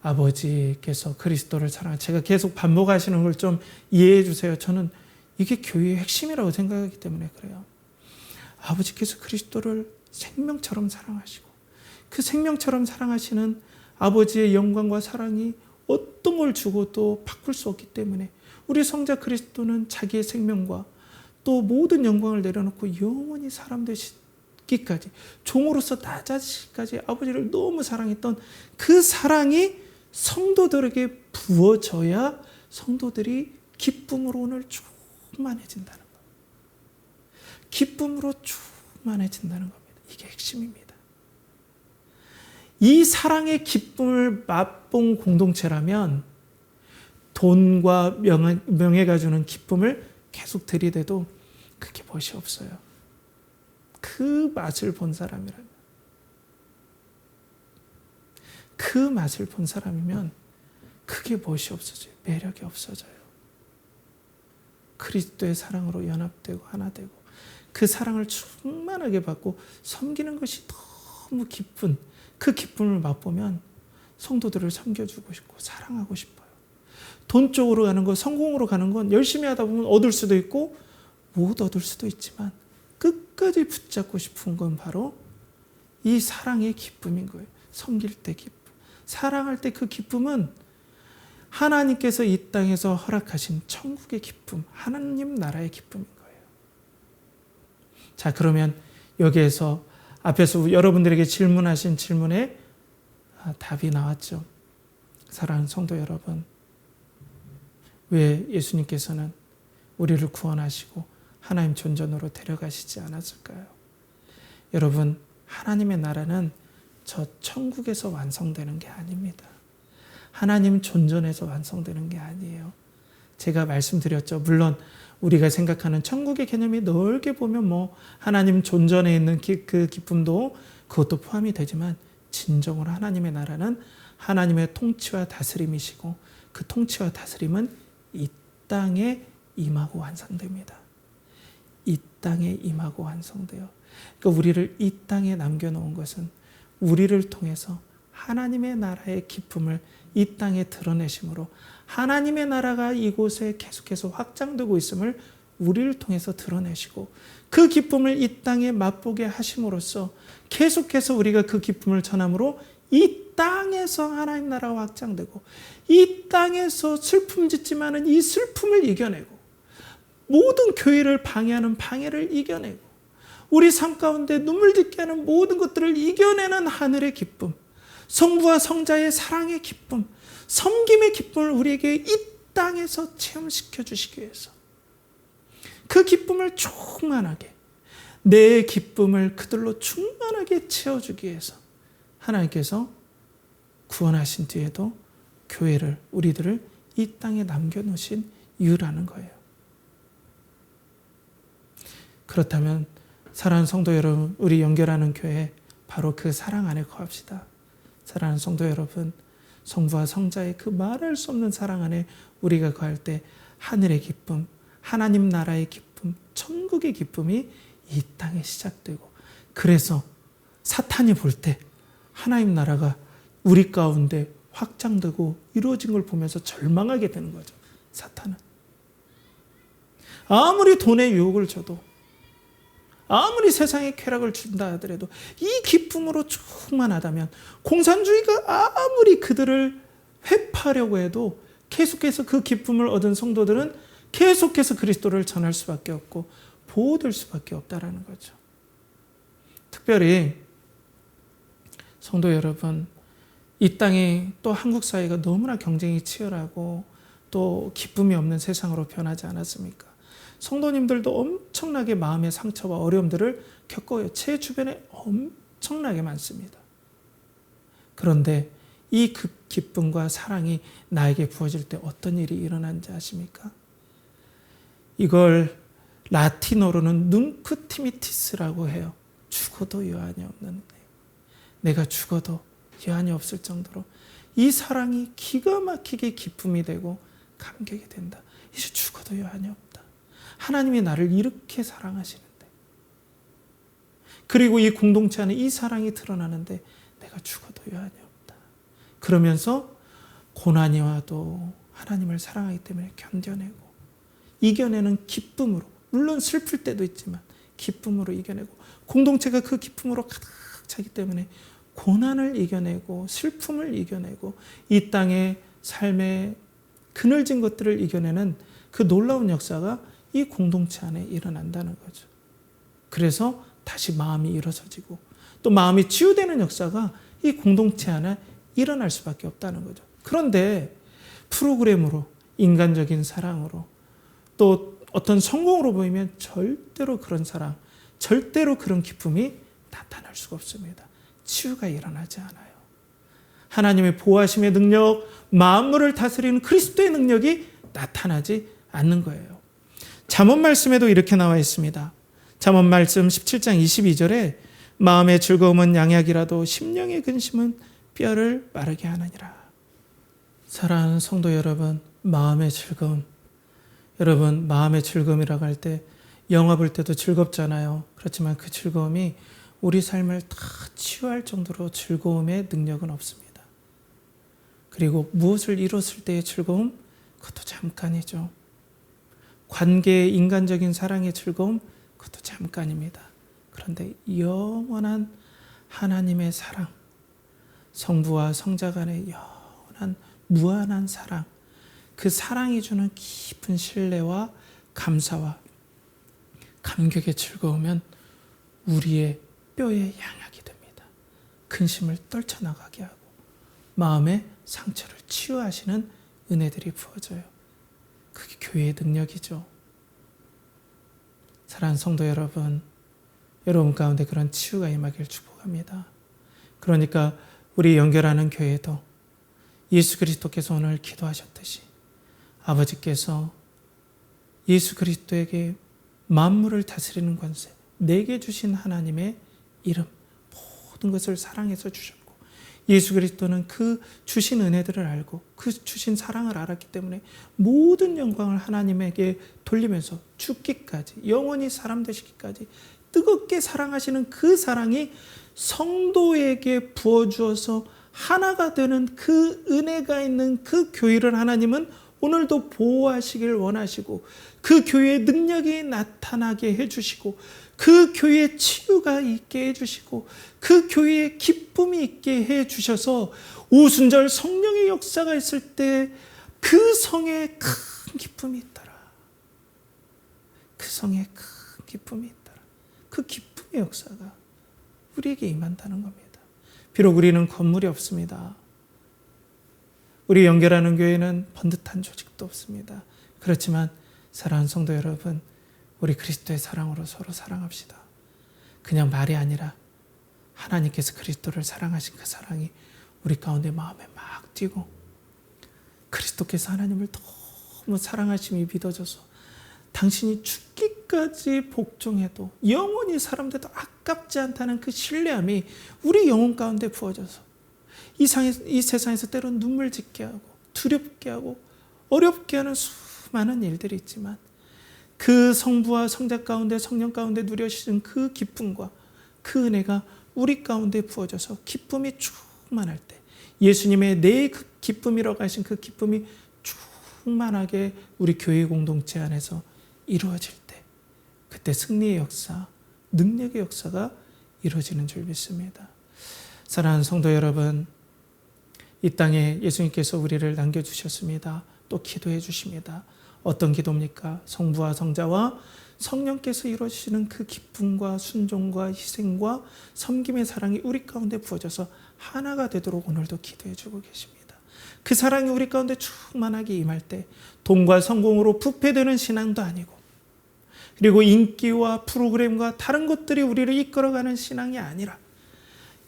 아버지께서 그리스도를 제가 계속 반복하시는 걸 좀 이해해 주세요. 저는 이게 교회의 핵심이라고 생각하기 때문에 그래요. 아버지께서 그리스도를 생명처럼 사랑하시고 그 생명처럼 사랑하시는 아버지의 영광과 사랑이 어떤 걸 주고도 바꿀 수 없기 때문에 우리 성자 그리스도는 자기의 생명과 또 모든 영광을 내려놓고 영원히 사람 되시기까지 종으로서 낮아지기까지 아버지를 너무 사랑했던 그 사랑이 성도들에게 부어져야 성도들이 기쁨으로 오늘 충만해진다는 겁니다. 기쁨으로 충만해진다는 겁니다. 이게 핵심입니다. 이 사랑의 기쁨을 맛본 공동체라면 돈과 명예가 주는 기쁨을 계속 들이대도 그게 멋이 없어요. 그 맛을 본 사람이라면, 그 맛을 본 사람이면 그게 멋이 없어져요. 매력이 없어져요. 그리스도의 사랑으로 연합되고 하나 되고 그 사랑을 충만하게 받고 섬기는 것이 너무 기쁜 그 기쁨을 맛보면 성도들을 섬겨주고 싶고 사랑하고 싶어요. 돈 쪽으로 가는 것, 성공으로 가는 건 열심히 하다 보면 얻을 수도 있고 못 얻을 수도 있지만 끝까지 붙잡고 싶은 건 바로 이 사랑의 기쁨인 거예요. 섬길 때 기쁨. 사랑할 때 그 기쁨은 하나님께서 이 땅에서 허락하신 천국의 기쁨, 하나님 나라의 기쁨인 거예요. 자, 그러면 여기에서 앞에서 여러분들에게 질문하신 질문에 답이 나왔죠. 사랑하는 성도 여러분, 왜 예수님께서는 우리를 구원하시고 하나님 존전으로 데려가시지 않았을까요? 여러분, 하나님의 나라는 저 천국에서 완성되는 게 아닙니다. 하나님 존전에서 완성되는 게 아니에요. 제가 말씀드렸죠. 물론 우리가 생각하는 천국의 개념이 넓게 보면 하나님 존전에 있는 그 기쁨도 그것도 포함이 되지만 진정으로 하나님의 나라는 하나님의 통치와 다스림이시고 그 통치와 다스림은 이 땅에 임하고 완성됩니다. 이 땅에 임하고 완성돼요. 그러니까 우리를 이 땅에 남겨놓은 것은 우리를 통해서 하나님의 나라의 기쁨을 이 땅에 드러내심으로 하나님의 나라가 이곳에 계속해서 확장되고 있음을 우리를 통해서 드러내시고 그 기쁨을 이 땅에 맛보게 하심으로써 계속해서 우리가 그 기쁨을 전함으로 이 땅에서 하나님 나라가 확장되고 이 땅에서 슬픔 짓지만은 이 슬픔을 이겨내고 모든 교회를 방해하는 방해를 이겨내고 우리 삶 가운데 눈물 짓게 하는 모든 것들을 이겨내는 하늘의 기쁨, 성부와 성자의 사랑의 기쁨, 섬김의 기쁨을 우리에게 이 땅에서 체험시켜 주시기 위해서 그 기쁨을 충만하게 내 기쁨을 그들로 충만하게 채워주기 위해서 하나님께서 구원하신 뒤에도 교회를 우리들을 이 땅에 남겨놓으신 이유라는 거예요. 그렇다면 사랑하는 성도 여러분, 우리 연결하는 교회 바로 그 사랑 안에 거합시다. 사랑하는 성도 여러분, 성부와 성자의 그 말할 수 없는 사랑 안에 우리가 거할 때 하늘의 기쁨, 하나님 나라의 기쁨, 천국의 기쁨이 이 땅에 시작되고 그래서 사탄이 볼 때 하나님 나라가 우리 가운데 확장되고 이루어진 걸 보면서 절망하게 되는 거죠. 사탄은. 아무리 돈의 유혹을 줘도, 아무리 세상의 쾌락을 준다 하더라도 이 기쁨으로 충만하다면 공산주의가 아무리 그들을 회파하려고 해도 계속해서 그 기쁨을 얻은 성도들은 계속해서 그리스도를 전할 수밖에 없고 보호될 수밖에 없다라는 거죠. 특별히 성도 여러분, 이 땅이 또 한국 사회가 너무나 경쟁이 치열하고 또 기쁨이 없는 세상으로 변하지 않았습니까? 성도님들도 엄청나게 마음의 상처와 어려움들을 겪어요. 제 주변에 엄청나게 많습니다. 그런데 이 기쁨과 사랑이 나에게 부어질 때 어떤 일이 일어나는지 아십니까? 이걸 라틴어로는 눈크티미티스라고 해요. 죽어도 여한이 없는, 내가 죽어도 여한이 없을 정도로 이 사랑이 기가 막히게 기쁨이 되고 감격이 된다. 이제 죽어도 여한이 없다. 하나님이 나를 이렇게 사랑하시는데, 그리고 이 공동체 안에 이 사랑이 드러나는데 내가 죽어도 여한이 없다. 그러면서 고난이 와도 하나님을 사랑하기 때문에 견뎌내고 이겨내는 기쁨으로, 물론 슬플 때도 있지만 기쁨으로 이겨내고, 공동체가 그 기쁨으로 가득 차기 때문에 고난을 이겨내고 슬픔을 이겨내고 이 땅의 삶의 그늘진 것들을 이겨내는 그 놀라운 역사가 이 공동체 안에 일어난다는 거죠. 그래서 다시 마음이 일어서지고 또 마음이 치유되는 역사가 이 공동체 안에 일어날 수밖에 없다는 거죠. 그런데 프로그램으로, 인간적인 사랑으로, 또 어떤 성공으로 보이면 절대로 그런 사랑, 절대로 그런 기쁨이 나타날 수가 없습니다. 치유가 일어나지 않아요. 하나님의 보호하심의 능력, 만물을 다스리는 그리스도의 능력이 나타나지 않는 거예요. 잠언 말씀에도 이렇게 나와 있습니다. 잠언 말씀 17장 22절에 마음의 즐거움은 양약이라도 심령의 근심은 뼈를 마르게 하느니라. 사랑하는 성도 여러분, 마음의 즐거움. 여러분, 마음의 즐거움이라고 할 때 영화 볼 때도 즐겁잖아요. 그렇지만 그 즐거움이 우리 삶을 다 치유할 정도로 즐거움의 능력은 없습니다. 그리고 무엇을 이뤘을 때의 즐거움? 그것도 잠깐이죠. 관계의 인간적인 사랑의 즐거움? 그것도 잠깐입니다. 그런데 영원한 하나님의 사랑, 성부와 성자 간의 영원한 무한한 사랑, 그 사랑이 주는 깊은 신뢰와 감사와 감격의 즐거우면 우리의 뼈에 양약이 됩니다. 근심을 떨쳐나가게 하고 마음의 상처를 치유하시는 은혜들이 부어져요. 그게 교회의 능력이죠. 사랑하는 성도 여러분, 여러분 가운데 그런 치유가 임하길 축복합니다. 그러니까 우리 연결하는 교회도 예수 그리스도께서 오늘 기도하셨듯이 아버지께서 예수 그리스도에게 만물을 다스리는 권세, 내게 주신 하나님의 이름, 모든 것을 사랑해서 주셨고 예수 그리스도는 그 주신 은혜들을 알고 그 주신 사랑을 알았기 때문에 모든 영광을 하나님에게 돌리면서 죽기까지, 영원히 사람 되시기까지 뜨겁게 사랑하시는 그 사랑이 성도에게 부어주어서 하나가 되는 그 은혜가 있는 그 교회를 하나님은 오늘도 보호하시길 원하시고 그 교회의 능력이 나타나게 해주시고 그 교회에 치유가 있게 해주시고 그 교회에 기쁨이 있게 해주셔서 오순절 성령의 역사가 있을 때 그 성에 큰 기쁨이 있더라. 그 성에 큰 기쁨이 있더라. 그 기쁨의 역사가 우리에게 임한다는 겁니다. 비록 우리는 건물이 없습니다. 우리 연결하는 교회는 번듯한 조직도 없습니다. 그렇지만 사랑하는 성도 여러분, 우리 그리스도의 사랑으로 서로 사랑합시다. 그냥 말이 아니라 하나님께서 그리스도를 사랑하신 그 사랑이 우리 가운데 마음에 막 뛰고 그리스도께서 하나님을 너무 사랑하심이 믿어져서 당신이 죽기까지 복종해도 영원히 사람들도 아깝지 않다는 그 신뢰함이 우리 영혼 가운데 부어져서 이 세상에서 때로는 눈물 짓게 하고 두렵게 하고 어렵게 하는 수많은 일들이 있지만 그 성부와 성자 가운데 성령 가운데 누려지는 그 기쁨과 그 은혜가 우리 가운데 부어져서 기쁨이 충만할 때 예수님의 내 그 기쁨이라고 하신 그 기쁨이 충만하게 우리 교회 공동체 안에서 이루어질 때 그때 승리의 역사, 능력의 역사가 이루어지는 줄 믿습니다. 사랑하는 성도 여러분, 이 땅에 예수님께서 우리를 남겨주셨습니다. 또 기도해 주십니다. 어떤 기도입니까? 성부와 성자와 성령께서 이루어지시는 그 기쁨과 순종과 희생과 섬김의 사랑이 우리 가운데 부어져서 하나가 되도록 오늘도 기도해 주고 계십니다. 그 사랑이 우리 가운데 충만하게 임할 때 돈과 성공으로 부패되는 신앙도 아니고, 그리고 인기와 프로그램과 다른 것들이 우리를 이끌어가는 신앙이 아니라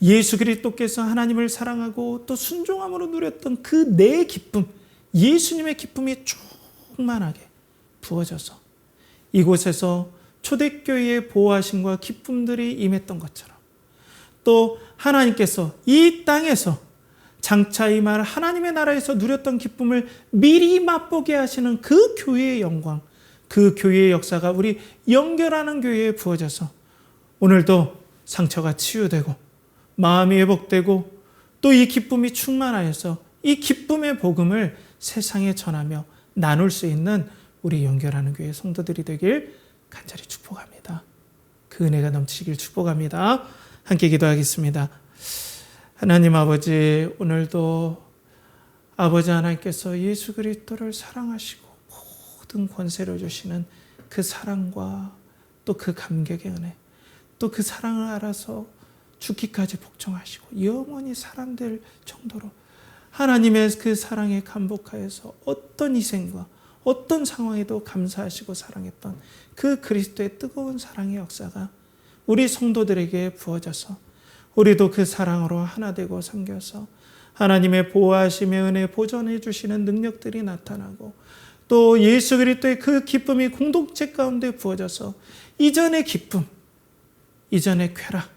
예수 그리스도께서 하나님을 사랑하고 또 순종함으로 누렸던 그 내 기쁨, 예수님의 기쁨이 충만하게 부어져서 이곳에서 초대교회의 보호하심과 기쁨들이 임했던 것처럼, 또 하나님께서 이 땅에서 장차 임할 하나님의 나라에서 누렸던 기쁨을 미리 맛보게 하시는 그 교회의 영광, 그 교회의 역사가 우리 연결하는 교회에 부어져서 오늘도 상처가 치유되고 마음이 회복되고 또 이 기쁨이 충만하여서 이 기쁨의 복음을 세상에 전하며 나눌 수 있는 우리 연결하는 교회 성도들이 되길 간절히 축복합니다. 그 은혜가 넘치길 축복합니다. 함께 기도하겠습니다. 하나님 아버지, 오늘도 아버지 하나님께서 예수 그리스도를 사랑하시고 모든 권세를 주시는 그 사랑과 또 그 감격의 은혜, 또 그 사랑을 알아서 죽기까지 복종하시고 영원히 사랑될 정도로 하나님의 그 사랑에 감복하여서 어떤 희생과 어떤 상황에도 감사하시고 사랑했던 그 그리스도의 뜨거운 사랑의 역사가 우리 성도들에게 부어져서 우리도 그 사랑으로 하나 되고 섬겨서 하나님의 보호하심의 은혜 보존해 주시는 능력들이 나타나고 또 예수 그리스도의 그 기쁨이 공동체 가운데 부어져서 이전의 기쁨, 이전의 쾌락,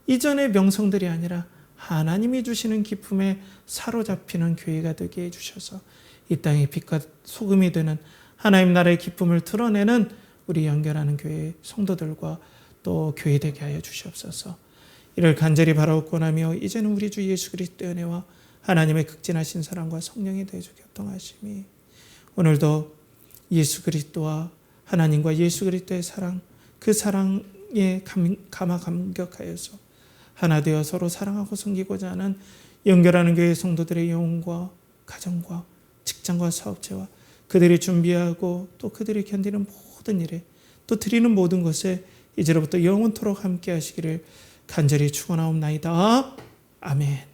이전의 명성들이 아니라 하나님이 주시는 기쁨에 사로잡히는 교회가 되게 해주셔서 이 땅의 빛과 소금이 되는 하나님 나라의 기쁨을 드러내는 우리 연결하는 교회 성도들과 또 교회 되게 하여 주시옵소서. 이를 간절히 바라옵고나며 이제는 우리 주 예수 그리스도의 은혜와 하나님의 극진하신 사랑과 성령의 대주 교통하심이 오늘도 예수 그리스도와 하나님과 예수 그리스도의 사랑, 그 사랑에 감화 감격하여서 하나 되어 서로 사랑하고 섬기고자 하는 연결하는 교회 성도들의 영혼과 가정과 직장과 사업체와 그들이 준비하고 또 그들이 견디는 모든 일에 또 드리는 모든 것에 이제로부터 영원토록 함께 하시기를 간절히 축원하옵나이다. 아멘.